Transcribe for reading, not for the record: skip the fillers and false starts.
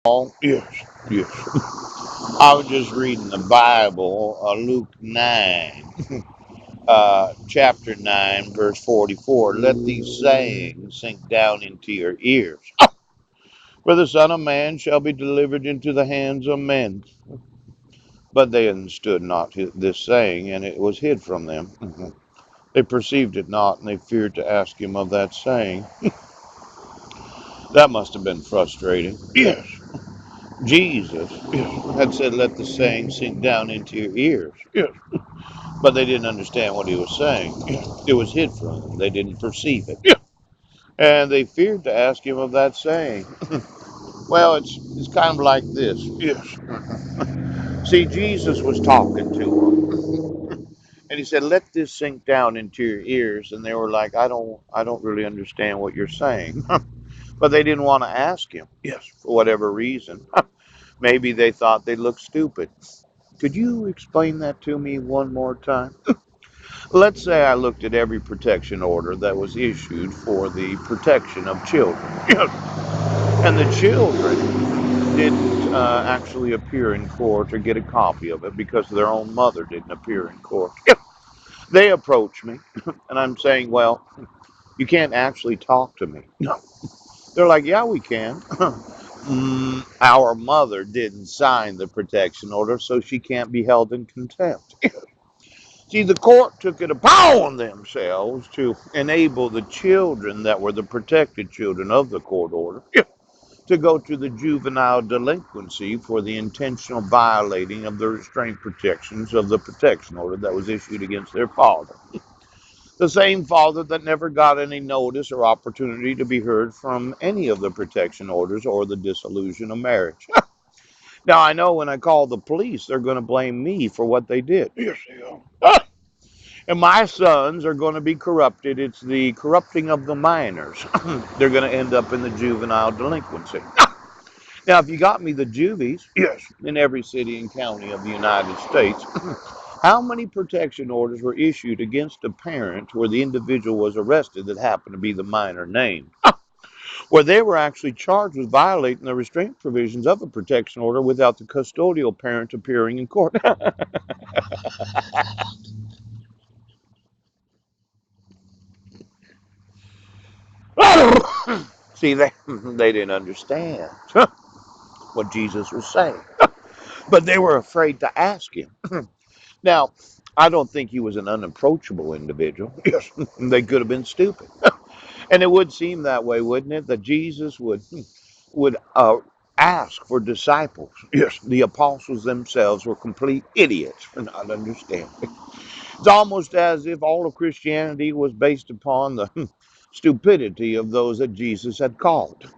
Oh, yes, yes. I was just reading the Bible, Luke 9, chapter 9, verse 44. Let these sayings sink down into your ears. For the Son of Man shall be delivered into the hands of men. But they understood not this saying, and it was hid from them. They perceived it not, and they feared to ask him of that saying. That must have been frustrating. Yes. Jesus had said, let the saying sink down into your ears. Yes. But they didn't understand what he was saying. It was hid from them. They didn't perceive it. And they feared to ask him of that saying. Well, it's kind of like this. Yes. See, Jesus was talking to them. And he said, let this sink down into your ears. And they were like, I don't really understand what you're saying. But they didn't want to ask him. Yes. For whatever reason. Maybe they thought they looked stupid. Could you explain that to me one more time? Let's say I looked at every protection order that was issued for the protection of children. And the children didn't actually appear in court or get a copy of it because their own mother didn't appear in court. They approach me, and I'm saying, well, you can't actually talk to me. No. They're like, yeah, we can. Our mother didn't sign the protection order, so she can't be held in contempt. See, the court took it upon themselves to enable the children that were the protected children of the court order to go to the juvenile delinquency for the intentional violating of the restraint protections of the protection order that was issued against their father. The same father that never got any notice or opportunity to be heard from any of the protection orders or the dissolution of marriage. Now, I know when I call the police, they're going to blame me for what they did. Yes, they are. And my sons are going to be corrupted. It's the corrupting of the minors. They're going to end up in the juvenile delinquency. Now, if you got me the juvies, yes, in every city and county of the United States, how many protection orders were issued against a parent where the individual was arrested that happened to be the minor named? Where they were actually charged with violating the restraint provisions of a protection order without the custodial parent appearing in court. See, they didn't understand what Jesus was saying, but they were afraid to ask him. Now, I don't think he was an unapproachable individual. Yes, they could have been stupid, and it would seem that way, wouldn't it? That Jesus would ask for disciples. Yes, the apostles themselves were complete idiots for not understanding. It's almost as if all of Christianity was based upon the stupidity of those that Jesus had called.